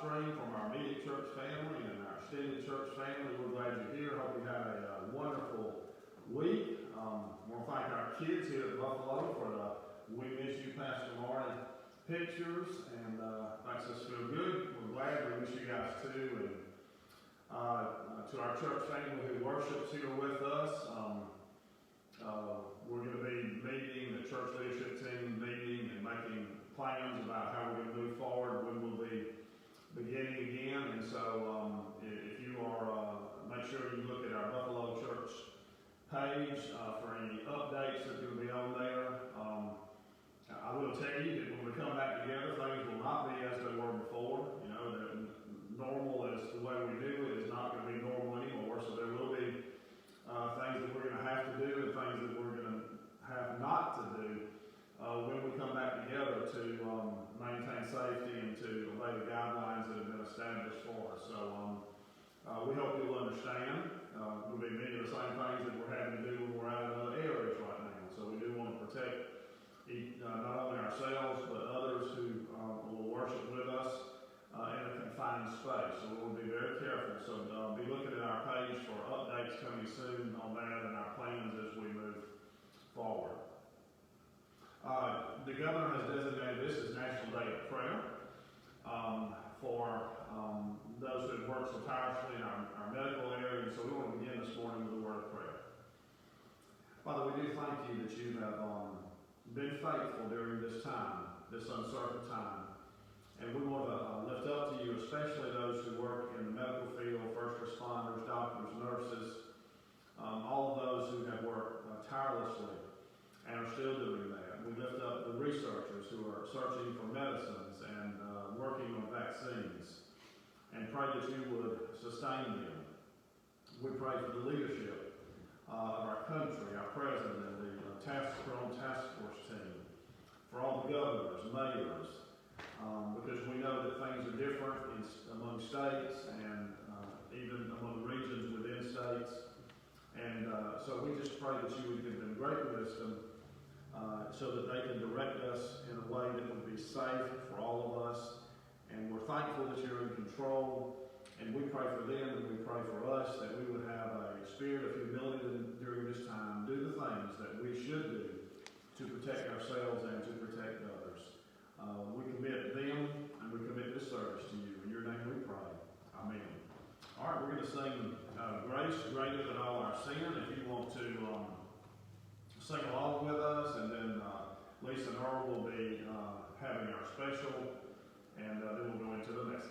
stream from our immediate church family and our extended church family. We're glad you're here. Hope you had a wonderful week. I want to thank our kids here at Buffalo for the We Miss You, Pastor Marty pictures, and makes us feel good. We're glad. We miss you guys too. And to our church family who worships here with us, we're going to be meeting, the church leadership team meeting and making plans about how we're going to move forward when we'll be beginning again. And so if you are, make sure you look at our Buffalo Church page for any updates that will be on there. I will tell you that when we come back together, things will not be as they were before. You know, normal as the way we do it is not going to be normal anymore. So there will be things that we're going to have to do and things that we're going to have not to do when we come back together to maintain safety and to obey the guidelines that have been established for us. So we hope you'll understand. We'll be many of the same things that we're having to do when we're out in other areas right now. So we do want to protect not only ourselves but others who will worship with us in a confined space. So we'll be very careful. So be looking at our page for updates coming soon on that and our plans as we move forward. The governor has designated this as National Day of Prayer for those who have worked so tirelessly in our medical area. And so we want to begin this morning with a word of prayer. Father, we do thank you that you have been faithful during this time, this uncertain time. And we want to lift up to you, especially those who work in the medical field, first responders, doctors, nurses, all of those who have worked tirelessly and are still doing that. We lift up the researchers who are searching for medicines and working on vaccines, and pray that you would sustain them. We pray for the leadership of our country, our president, and the task force team, for all the governors, mayors, because we know that things are different among states and even among regions within states. And so we just pray that you would give them great wisdom so that they can direct us in a way that would be safe for all of us. And we're thankful that you're in control. And we pray for them and we pray for us that we would have a spirit of humility during this time, do the things that we should do to protect ourselves and to protect others. We commit them and we commit this service to you. In your name we pray. Amen. All right, we're going to sing Grace Greater Than All Our Sin. If you want to sing along with us, and then Lisa and Earl will be having our special, and then we'll go into the message.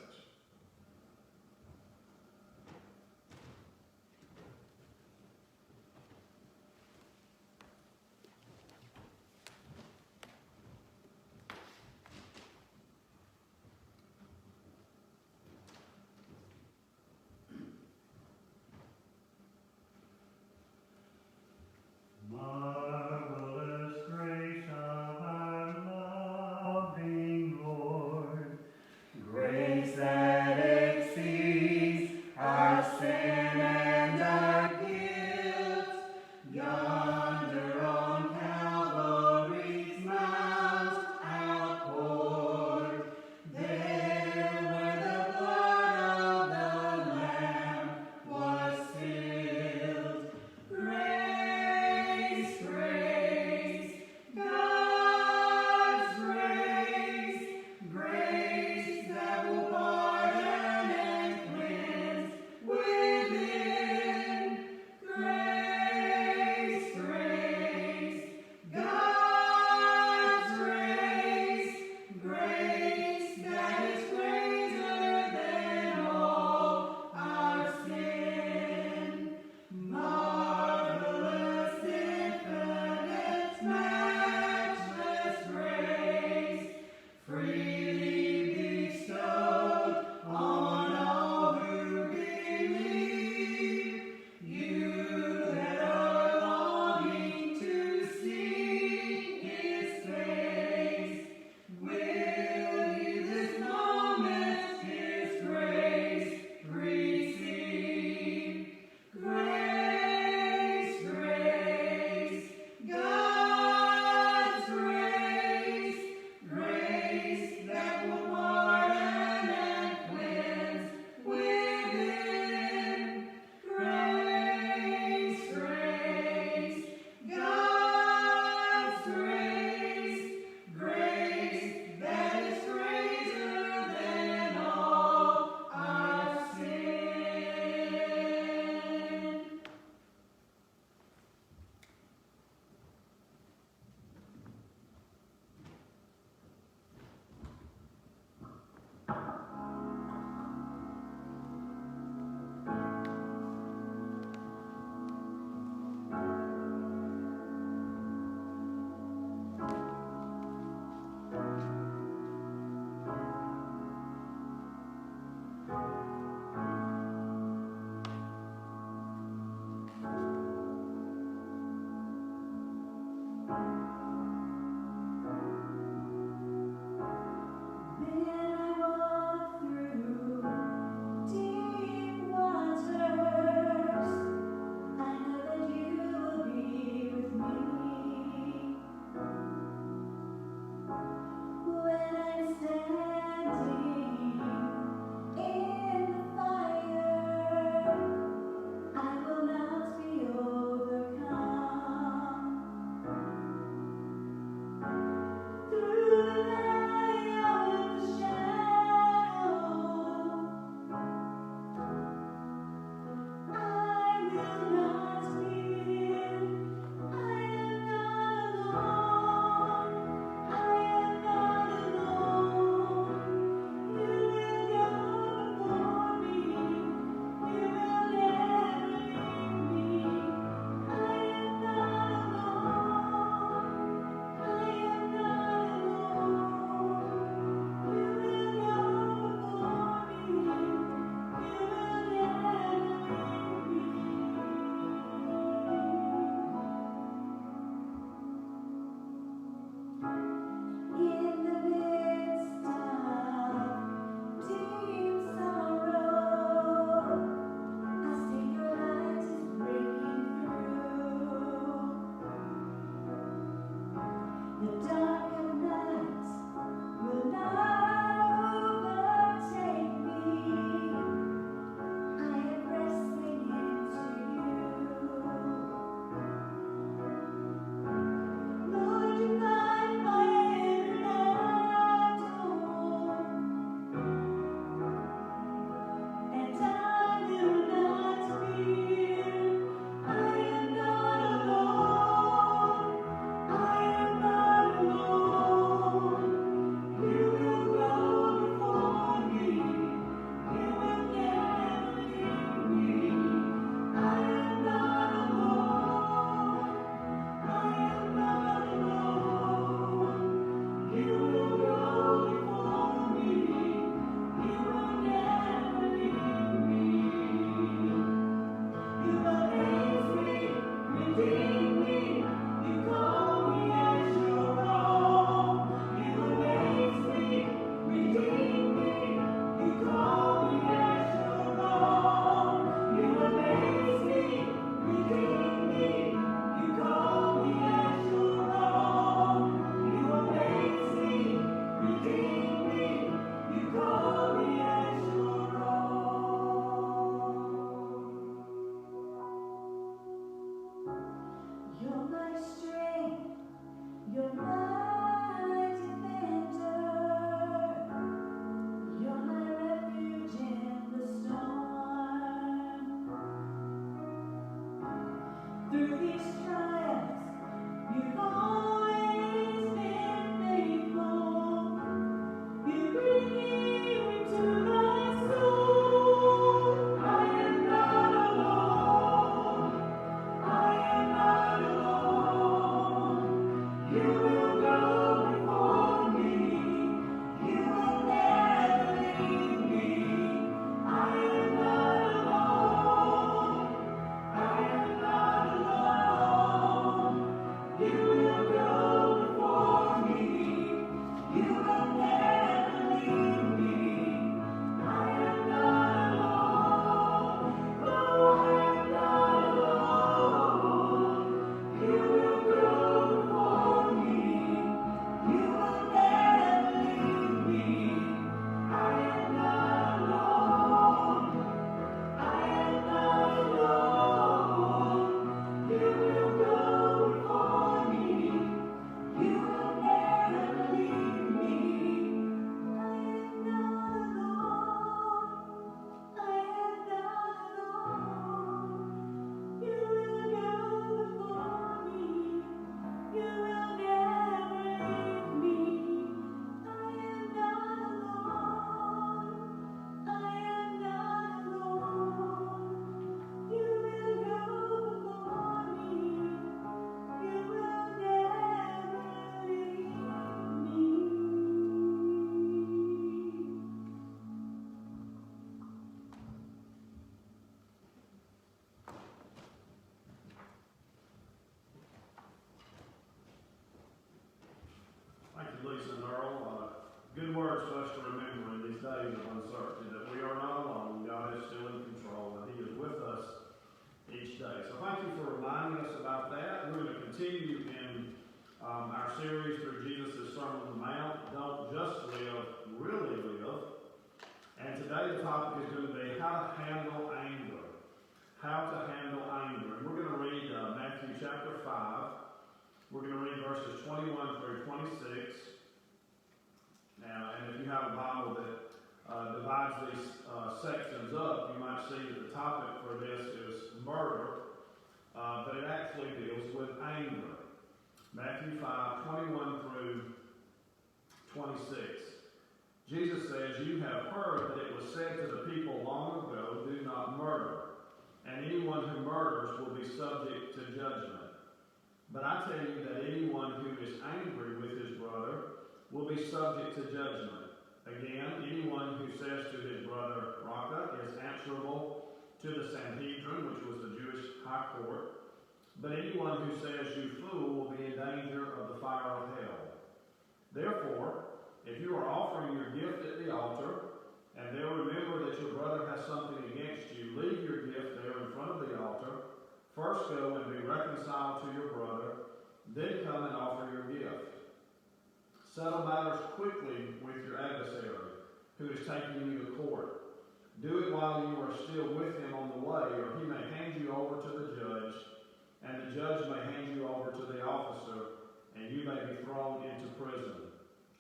Good words for us to remember in these days of uncertainty, that we are not alone. God is still in control, and He is with us each day. So thank you for reminding us about that. We're going to continue in our series through Jesus' Sermon on the Mount, Don't Just Live, Really Live. And today the topic is going to be how to handle anger. How to handle anger. And we're going to read Matthew chapter 5. We're going to read verses 21 through 26. Now, and if you have a Bible that divides these sections up, you might see that the topic for this is murder, but it actually deals with anger. Matthew 5, 21 through 26. Jesus says, "You have heard that it was said to the people long ago, 'Do not murder, and anyone who murders will be subject to judgment. But I tell you that anyone who is angry with his brother will be subject to judgment. Again, anyone who says to his brother, Raka, is answerable to the Sanhedrin,'" which was the Jewish high court. "But anyone who says, 'You fool,' will be in danger of the fire of hell. Therefore, if you are offering your gift at the altar, and there remember that your brother has something against you, leave your gift there in front of the altar. First go and be reconciled to your brother, then come and offer your gift. who is taking you to court. Do it while you are still with him on the way, or he may hand you over to the judge, and the judge may hand you over to the officer, and you may be thrown into prison.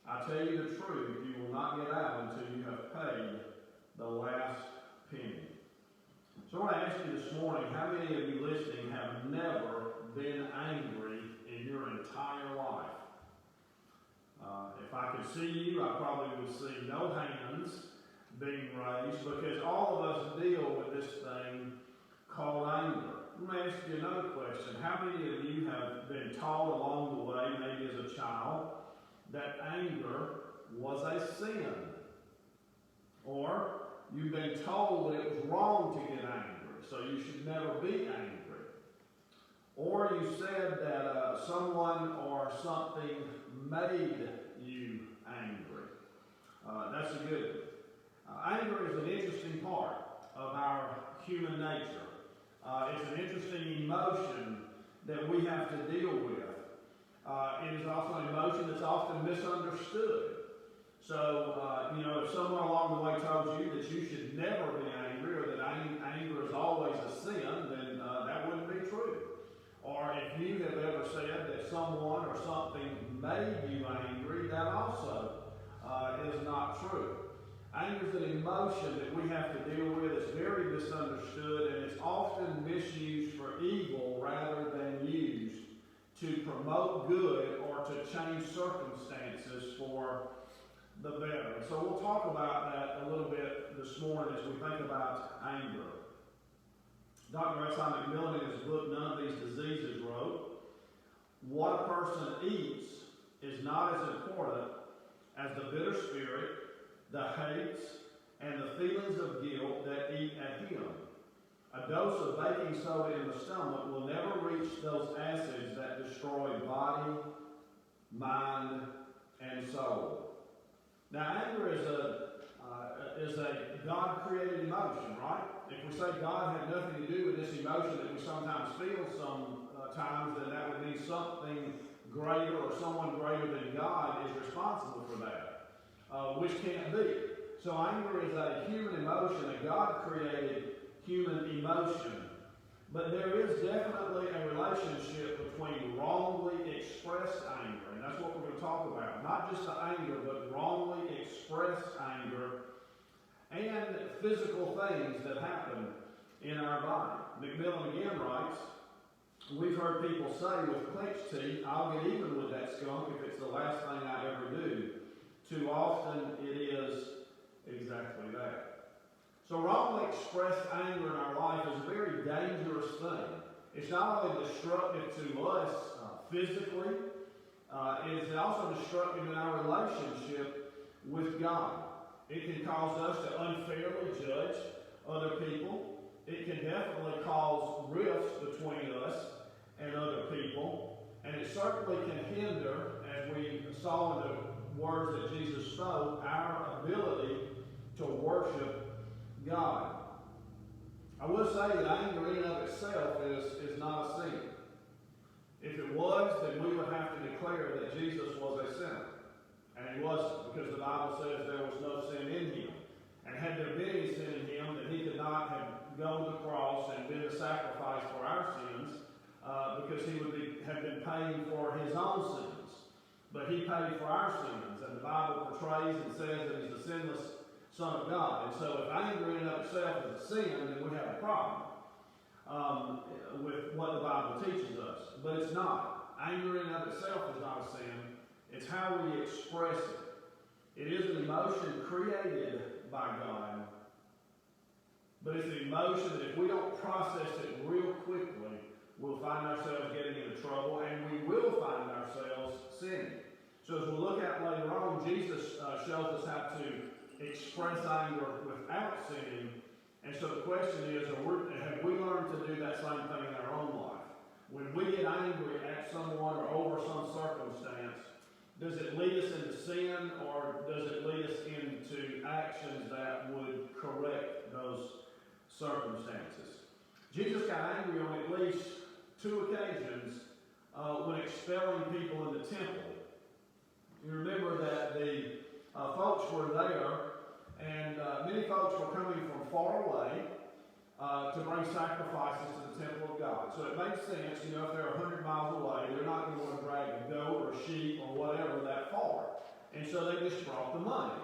I tell you the truth, you will not get out until you have paid the last penny. So I want to ask you this morning, how many of you listening have never been angry in your entire life? If I could see you, I probably would see no hands being raised, because all of us deal with this thing called anger. Let me ask you another question. How many of you have been taught along the way, maybe as a child, that anger was a sin? Or you've been told that it was wrong to get angry, so you should never be angry. Or you said that someone or something made you angry. That's a good one. Anger is an interesting part of our human nature. It's an interesting emotion that we have to deal with. It is also an emotion that's often misunderstood. So, if someone along the way told you that you should never be angry, or that anger is always a sin, then that wouldn't be true. Or if you have ever said that someone or something made you angry, that also is not true. Anger is an emotion that we have to deal with. It's very misunderstood, and it's often misused for evil rather than used to promote good or to change circumstances for the better. And so we'll talk about that a little bit this morning as we think about anger. Dr. S. McCormick in his book, None of These Diseases, wrote, "What a person eats is not as important as the bitter spirit, the hates, and the feelings of guilt that eat at him. A dose of baking soda in the stomach will never reach those acids that destroy body, mind, and soul." Now, anger is a God-created emotion, right? If we say God had nothing to do with this emotion that we sometimes feel sometimes, then that would mean something greater or someone greater than God is responsible for that, which can't be. So anger is a human emotion, a God-created human emotion. But there is definitely a relationship between wrongly expressed anger, and that's what we're going to talk about. Not just the anger, but wrongly expressed anger and physical things that happen in our body. McMillan again writes, "We've heard people say with clenched teeth, 'I'll get even with that skunk if it's the last thing I ever do.' Too often it is exactly that." So wrongly expressed anger in our life is a very dangerous thing. It's not only destructive to us physically, it is also destructive in our relationship with God. It can cause us to unfairly judge other people. It can definitely cause rifts between us and other people. And it certainly can hinder, as we saw in the words that Jesus spoke, our ability to worship God. I will say that anger in and of itself is not a sin. If it was, then we would have to declare that Jesus was a sinner. And he wasn't, because the Bible says there was no sin in him. And had there been any sin in him, then he could not have gone to the cross and been a sacrifice for our sins, because he would have been paying for his own sins. But he paid for our sins, and the Bible portrays and says that he's the sinless Son of God. And so if anger in and of itself is a sin, then we have a problem with what the Bible teaches us. But it's not. Anger in and of itself is not a sin. It's how we express it. It is an emotion created by God, but it's an emotion that if we don't process it real quickly, we'll find ourselves getting into trouble, and we will find ourselves sinning. So as we'll look at later on, Jesus shows us how to express anger without sinning. And so the question is, have we learned to do that same thing in our own life? When we get angry at someone or over some circumstance, does it lead us into sin, or does it lead us into actions that would correct those circumstances? Jesus got angry on at least 2 occasions when expelling people in the temple. You remember that the folks were there, many folks were coming from far away to bring sacrifices to the temple of God. So it makes sense, if they're 100 miles away, they're not going to want to drag a goat or a sheep or whatever that far. And so they just brought the money.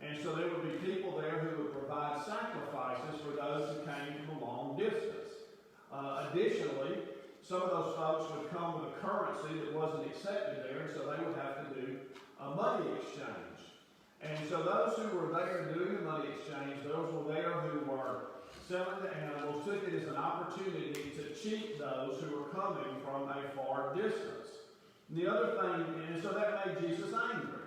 And so there would be people there who would provide sacrifices for those who came from a long distance. Additionally, some of those folks would come with a currency that wasn't accepted there, and so they would have to do a money exchange. And so those who were there doing the money exchange, those were there who were selling the animals, took it as an opportunity to cheat those who were coming from a far distance. And the other thing, and so that made Jesus angry.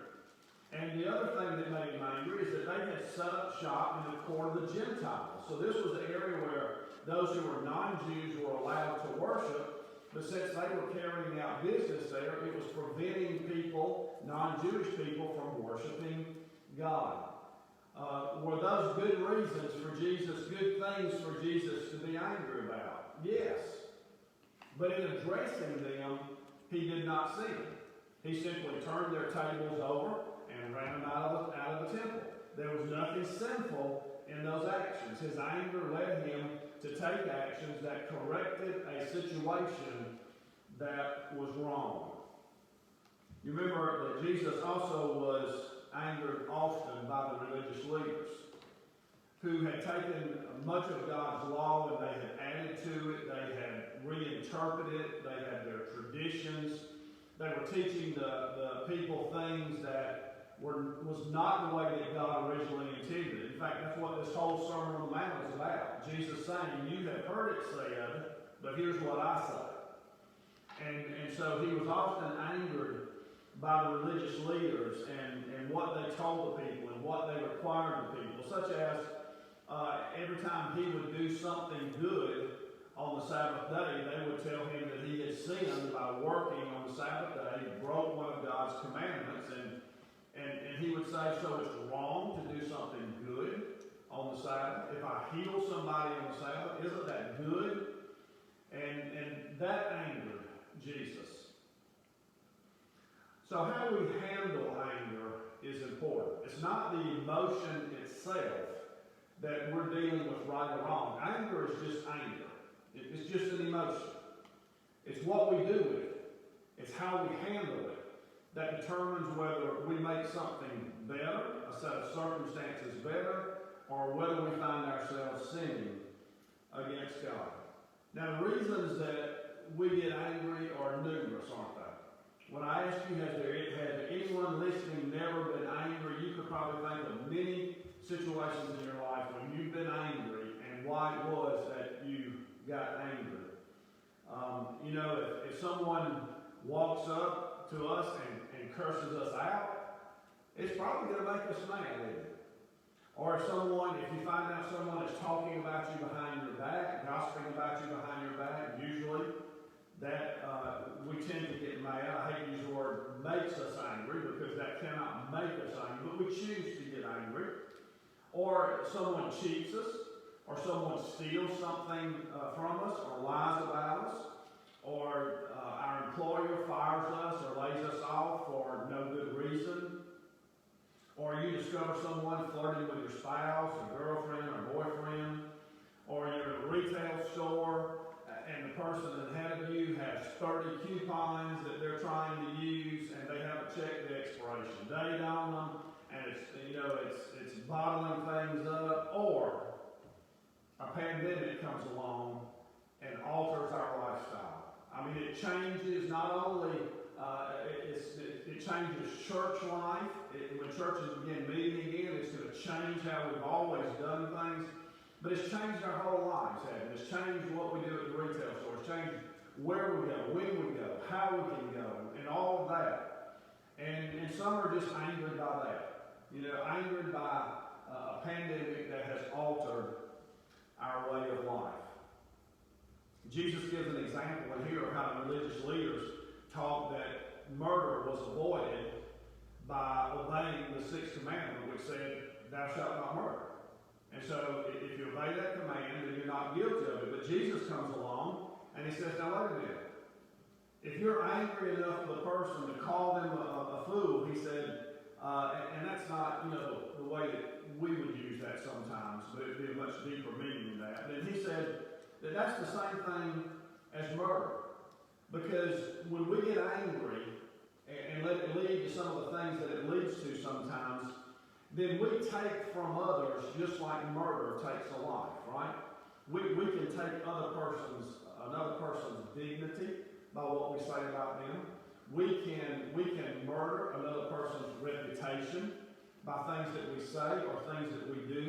And the other thing that made him angry is that they had set up shop in the court of the Gentiles. So this was an area where those who were non-Jews were allowed to worship, but since they were carrying out business there, it was preventing people, non-Jewish people, from worshiping God. Were those good reasons for Jesus, good things for Jesus to be angry about? Yes. But in addressing them, he did not sin. He simply turned their tables over and ran them out of the temple. There was nothing sinful in those actions. His anger led him to take actions that corrected a situation that was wrong. You remember that Jesus also was angered often by the religious leaders who had taken much of God's law and they had added to it, they had reinterpreted it, they had their traditions, they were teaching the people things that was not the way that God originally intended. In fact, that's what this whole Sermon on the Mount is about. Jesus saying, you have heard it said, but here's what I say. And so he was often angered by the religious leaders and what they told the people and what they required of the people, such as every time he would do something good on the Sabbath day, they would tell him that he had sinned by working on the Sabbath day, broke one of God's commandments, and he would say, so it's wrong to do something good on the Sabbath. If I heal somebody on the Sabbath, isn't that good? And that angered Jesus. So how we handle anger is important. It's not the emotion itself that we're dealing with right or wrong. Anger is just anger. It's just an emotion. It's what we do with it. It's how we handle it that determines whether we make something better, a set of circumstances better, or whether we find ourselves sinning against God. Now, the reasons that we get angry are numerous, aren't they? When I ask you, has anyone listening never been angry, you could probably think of many situations in your life when you've been angry and why it was that you got angry. If someone walks up to us and curses us out, it's probably going to make us mad, isn't it? Or if you find out someone is talking about you behind your back, gossiping about you behind your back, usually that we tend to get mad. I hate to use the word makes us angry because that cannot make us angry, but we choose to get angry. Or someone cheats us, or someone steals something from us, or lies about us, or our employer fires us or lays us off for no good reason, or you discover someone flirting with your spouse, or girlfriend, or boyfriend, or you're in a retail store and the person ahead of you has 30 coupons that they're trying to use and they haven't checked the expiration date on them, and it's bottling things up, or a pandemic comes along and alters our lifestyle. I mean, it changes not only, it changes church life. When churches begin meeting again, it's going to change how we've always done things. But it's changed our whole lives, hasn't it? It's changed what we do at the retail store. It's changed where we go, when we go, how we can go, and all of that. And some are just angered by that. Angered by a pandemic that has altered our way of life. Jesus gives an example in here of how the religious leaders taught that murder was avoided by obeying the sixth commandment, which said, thou shalt not murder. And so if you obey that command, then you're not guilty of it. But Jesus comes along and he says, now wait a minute. If you're angry enough with a person to call them a fool, he said, and that's not, the way way that we would use that sometimes, but it'd be a much deeper meaning than that. And he said that that's the same thing as murder. Because when we get angry and let it lead to some of the things that it leads to sometimes, then we take from others just like murder takes a life, right? We can take another person's dignity by what we say about them. We can murder another person's reputation by things that we say or things that we do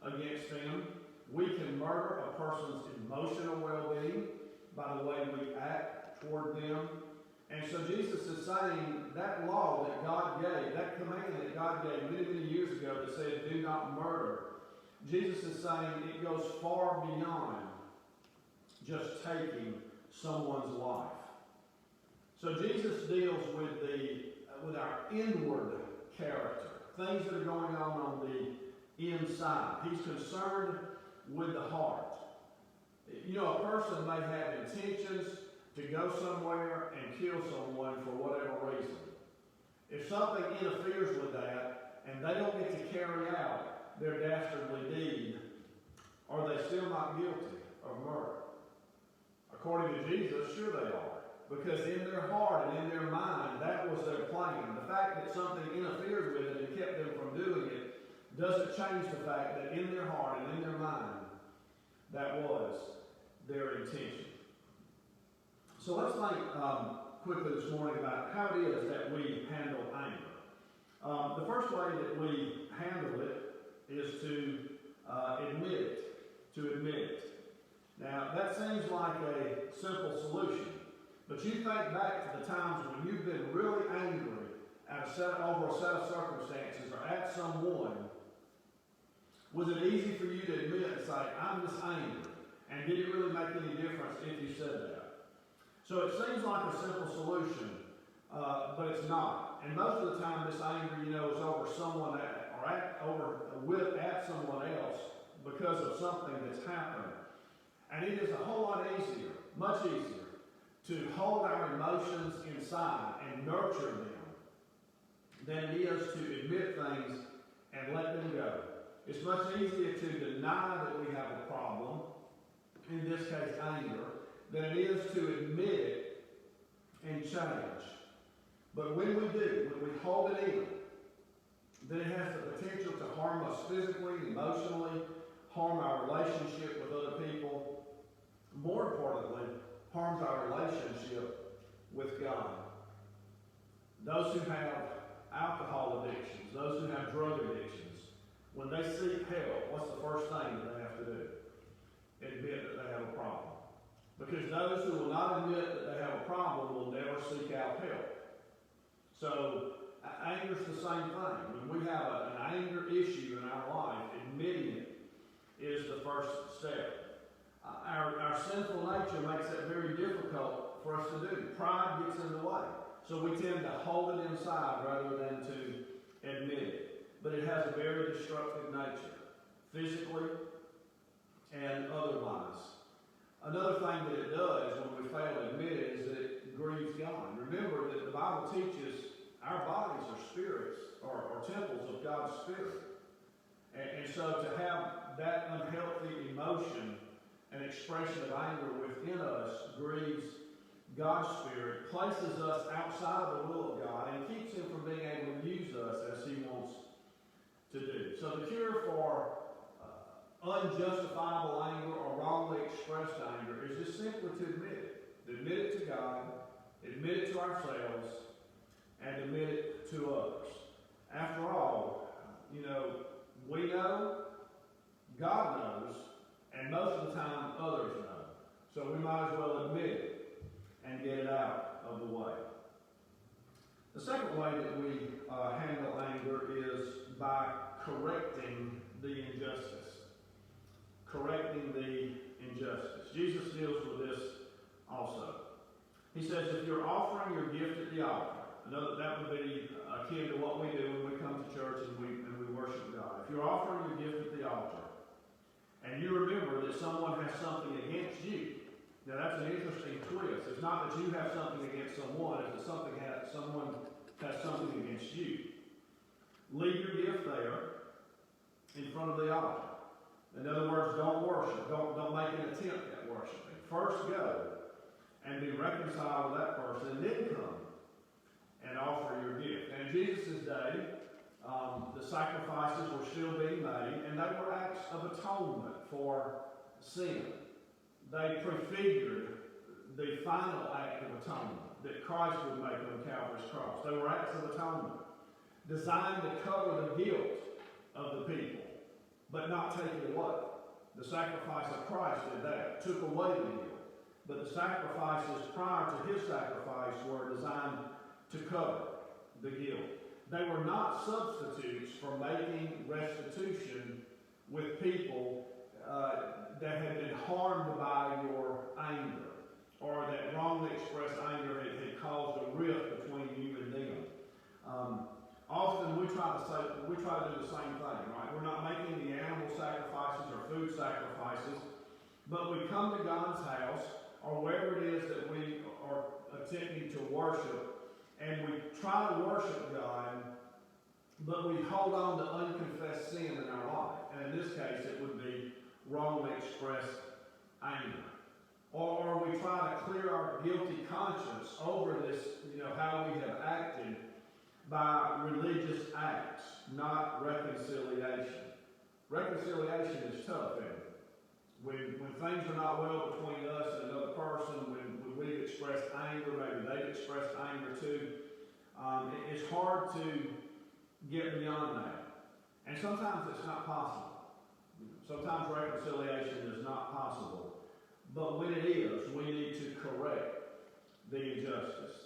against them. We can murder a person's emotional well-being by the way we act toward them. And so Jesus is saying that law that God gave, that command that God gave many, many years ago that said, do not murder, Jesus is saying it goes far beyond just taking someone's life. So Jesus deals with our inward character, things that are going on the inside. He's concerned with the heart. You know, a person may have intentions to go somewhere and kill someone for whatever reason. If something interferes with that and they don't get to carry out their dastardly deed, are they still not guilty of murder? According to Jesus, sure they are. Because in their heart and in their mind, that was their plan. The fact that something interfered with it and kept them from doing it doesn't change the fact that in their heart and in their mind, that was their intention. So let's think quickly this morning about how it is that we handle anger. The first way that we handle it is to admit it. To admit it. Now, that seems like a simple solution. But you think back to the times when you've been really angry over a set of circumstances or at someone. Was it easy for you to admit and say, I'm just angry? And did it really make any difference if you said that? So it seems like a simple solution, but it's not. And most of the time this anger, is over someone at someone else because of something that's happened. And it is a whole lot easier, much easier, to hold our emotions inside and nurture them than it is to admit things and let them go. It's much easier to deny that we have a problem, in this case anger, than it is to admit it and change. But when we do, when we hold it in, then it has the potential to harm us physically, emotionally, harm our relationship with other people. More importantly, harms our relationship with God. Those who have alcohol addictions, those who have drug addictions, when they seek help, what's the first thing that they have to do? Admit that they have a problem. Because those who will not admit that they have a problem will never seek out help. So, anger is the same thing. When we have an anger issue in our life, admitting it is the first step. Our sinful nature makes that very difficult for us to do. Pride gets in the way. So we tend to hold it inside rather than to admit it. But it has a very destructive nature, physically and otherwise. Another thing that it does when we fail to admit it is that it grieves God. Remember that the Bible teaches our bodies are spirits or temples of God's Spirit. And so to have that unhealthy emotion, an expression of anger within us, grieves God's Spirit, places us outside of the will of God, and keeps Him from being able to use us as He wants to do. So the cure for unjustifiable anger or wrongly expressed anger is just simply to admit it. Admit it to God, admit it to ourselves, and admit it to others. After all, we know, God knows, and most of the time others know. So we might as well admit it and get it out of the way. The second way that we handle anger is by correcting the injustice. Correcting the injustice. Jesus deals with this also. He says if you're offering your gift at the altar, that would be akin to what we do when we come to church and we worship God. If you're offering your gift at the altar, and you remember that someone has something against you, now that's an interesting twist. It's not that you have something against someone, it's that someone has something against you. Leave your gift there In other words, don't worship. Don't make an attempt at worshiping. First go and be reconciled with that person, and then come and offer your gift. And in Jesus' day, the sacrifices were still being made, and they were acts of atonement for sin. They prefigured the final act of atonement that Christ would make on Calvary's cross. They were acts of atonement designed to cover the guilt of the people, but not take it away. The sacrifice of Christ did that, took away the guilt. But the sacrifices prior to his sacrifice were designed to cover the guilt. They were not substitutes for making restitution with people that had been harmed by your anger, or that wrongly expressed anger had caused a rift between you and them. Often we try to do the same thing, right? We're not making the animal sacrifices or food sacrifices, but we come to God's house, or wherever it is that we are attempting to worship, and we try to worship God, but we hold on to unconfessed sin in our life. And in this case, it would be wrongly expressed anger. Or we try to clear our guilty conscience over this, how we have acted by religious acts, not reconciliation. Reconciliation is tough, isn't it? When things are not well between us and another person, when we've expressed anger, maybe they've expressed anger too, it's hard to get beyond that. And sometimes it's not possible. Sometimes reconciliation is not possible. But when it is, we need to correct the injustice.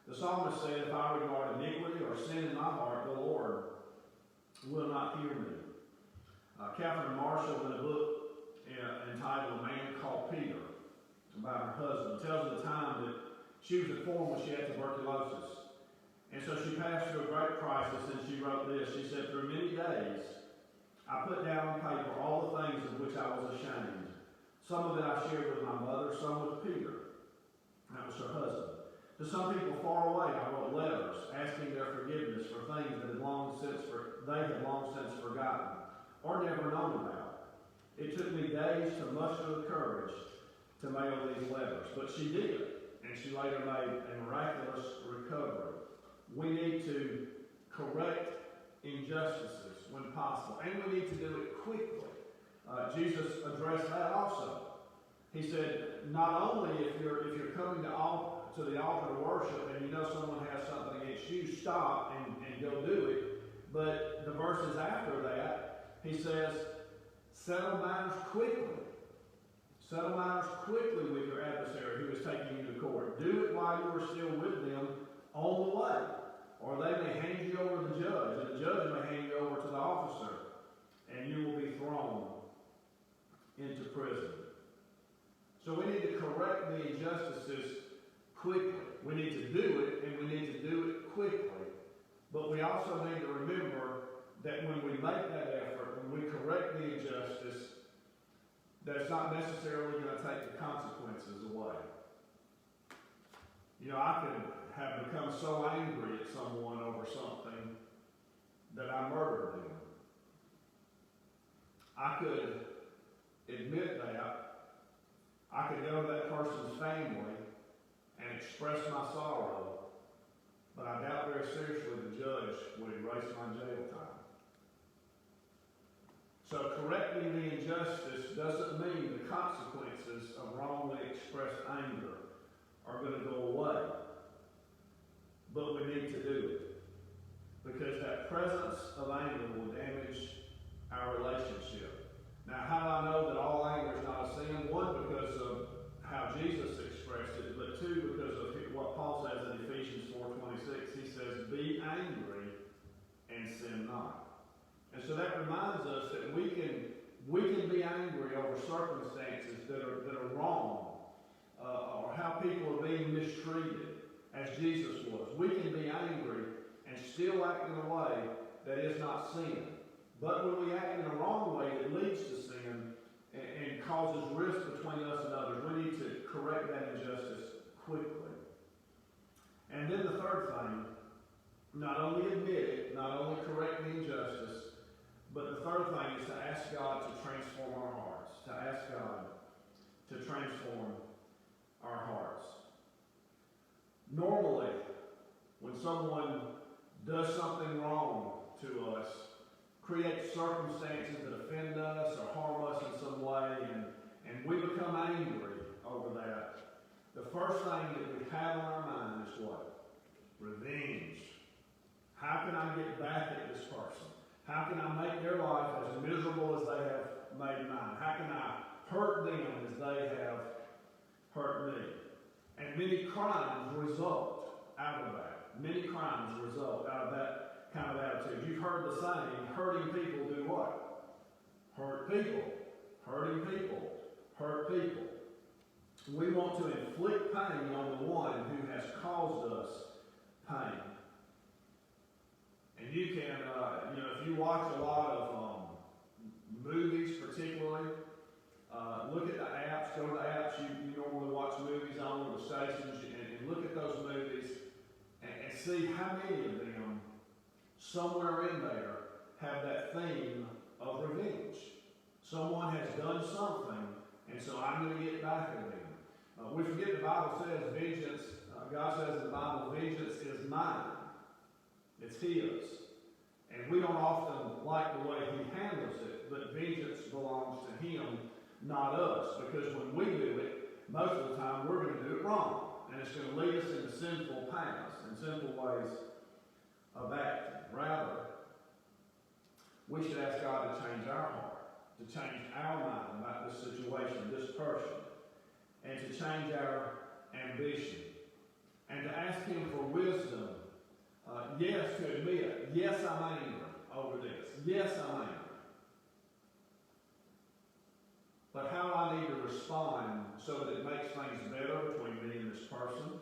The psalmist said, if I regard iniquity or sin in my heart, the Lord will not hear me. Catherine Marshall, in a book entitled A Man Called Peter, about her husband, tells of the time that she was informed when she had tuberculosis. And so she passed through a great crisis, and she wrote this. She said, through many days, I put down on paper all the things of which I was ashamed. Some of it I shared with my mother, some with Peter. That was her husband. To some people far away, I wrote letters asking their forgiveness for things that they had long since forgotten or never known about. It took me days to muster the courage to mail these letters, but she did, and she later made a miraculous recovery. We need to correct injustices when possible, and we need to do it quickly. Jesus addressed that also. He said, not only if you're coming to the altar to worship and you know someone has something against you, stop and go do it. But the verses after that, he says, settle matters quickly. Settle matters quickly with your adversary who is taking you to court. Do it while you are still with them on the way. Or they may hand you over to the judge, and the judge may hand you over to the officer, and you will be thrown into prison. So we need to correct the injustices quickly. We need to do it, and we need to do it quickly. But we also need to remember that when we make that effort, when we correct the injustice, that's not necessarily going to take the consequences away. I could have become so angry at someone over something that I murdered them. I could admit that. I could go to that person's family and express my sorrow, but I doubt very seriously the judge would erase my jail time. So correcting the injustice doesn't mean the consequences of wrongly expressed anger are going to go away. But we need to do it, because that presence of anger will damage our relationship. Now, how do I know that all anger is not a sin? One, because of how Jesus expressed it, but two, because of what Paul says in Ephesians 4:26. He says, be angry and sin not. And so that reminds us that we can be angry over circumstances that are wrong, or how people are being mistreated, as Jesus was. We can be angry and still act in a way that is not sin. But when we act in a wrong way that leads to sin and causes risk between us and others, we need to correct that injustice quickly. And then the third thing, not only admit it, not only correct the injustice, But the third thing is to ask God to transform our hearts, to ask God to transform our hearts. Normally, when someone does something wrong to us, creates circumstances that offend us or harm us in some way, and we become angry over that, the first thing that we have on our mind is what? Revenge. How can I get back at this person? How can I make their life as miserable as they have made mine? How can I hurt them as they have hurt me? And many crimes result out of that. Many crimes result out of that kind of attitude. You've heard the saying, hurting people do what? Hurt people. Hurting people. Hurt people. We want to inflict pain on the one who has caused us pain. And you can, if you watch a lot of movies particularly, look at the apps, go to the apps you normally watch movies on, or the stations, and look at those movies and see how many of them, somewhere in there, have that theme of revenge. Someone has done something, and so I'm going to get back at them. We forget the Bible says vengeance, God says in the Bible, vengeance is mine. It's His. And we don't often like the way He handles it, but vengeance belongs to Him, not us. Because when we do it, most of the time we're going to do it wrong. And it's going to lead us into sinful paths and sinful ways of acting. Rather, we should ask God to change our heart, to change our mind about this situation, this person, and to change our ambition, and to ask Him for wisdom. Yes, to admit, yes, I'm angry over this. Yes, I'm angry. But how do I need to respond so that it makes things better between me and this person?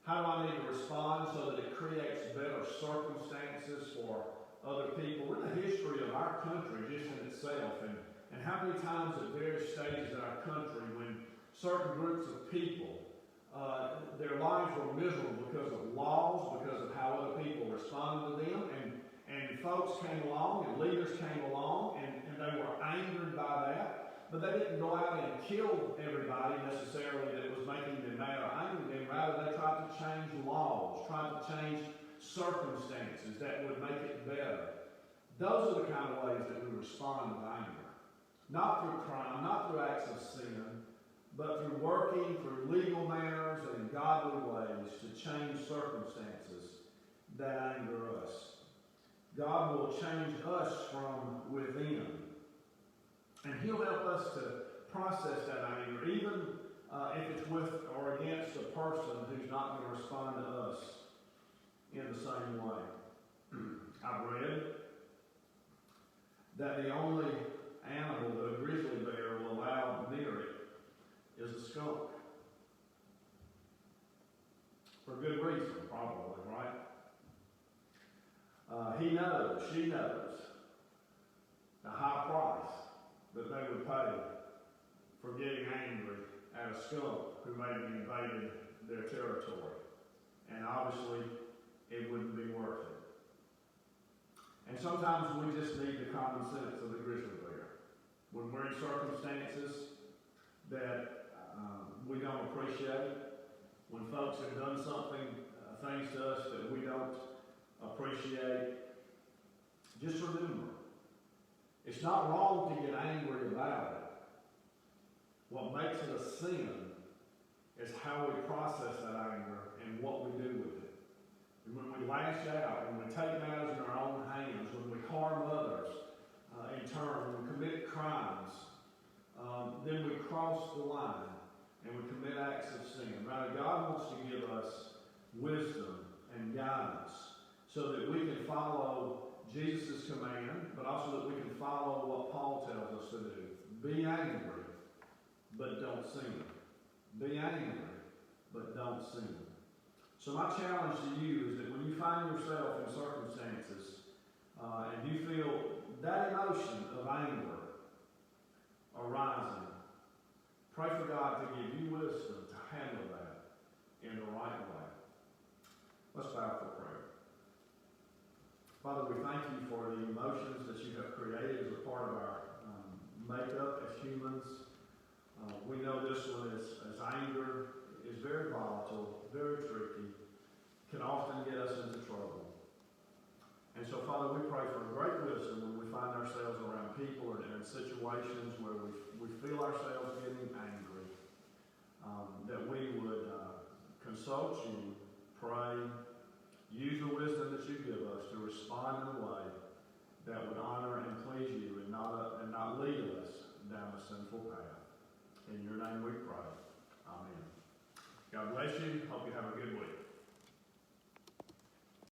How do I need to respond so that it creates better circumstances for other people? We're in the history of our country just in itself, and how many times at various stages in our country when certain groups of people, their lives were miserable because of laws, because of how other people responded to them, and folks came along and leaders came along and they were angered by that, but they didn't go out and kill everybody necessarily that was making them mad or angry them. Rather, they tried to change laws, tried to change circumstances that would make it better. Those are the kind of ways that we respond with anger. Not through crime, not through acts of sin, but through working through legal manners and in godly ways to change circumstances that anger us. God will change us from within. And He'll help us to process that anger, even if it's with or against a person who's not going to respond to us in the same way. I've read that the only animal that a grizzly bear will allow near it is a skunk. For good reason, probably, right? He knows, she knows, the high price that they would pay for getting angry at a skunk who maybe invaded their territory. And obviously, it wouldn't be worth it. And sometimes we just need the common sense of the grizzly bear. When we're in circumstances that we don't appreciate, when folks have done something, things to us that we don't appreciate, just remember, it's not wrong to get angry about it. What makes it a sin is how we process that anger and what we do with it. And when we lash out, when we take matters in our own hands, when we harm others in turn, when we commit crimes, then we cross the line and we commit acts of sin. Rather, God wants to give us wisdom and guidance so that we can follow Jesus' command, but also that we can follow what Paul tells us to do. Be angry, but don't sin. Be angry, but don't sin. So my challenge to you is that when you find yourself in circumstances and you feel that emotion of anger arising, pray for God to give you wisdom to handle that in the right way. Let's bow for prayer. Father, we thank you for the emotions that you have created as a part of our makeup as humans. We know this one as anger is very volatile, very tricky, can often get us into trouble. And so, Father, we pray for great wisdom when we find ourselves around people or in situations where we feel ourselves getting angry, that we would consult you, pray, use the wisdom that you give us to respond in a way that would honor and please you and not lead us down a sinful path. In your name we pray. Amen. God bless you. Hope you have a good week.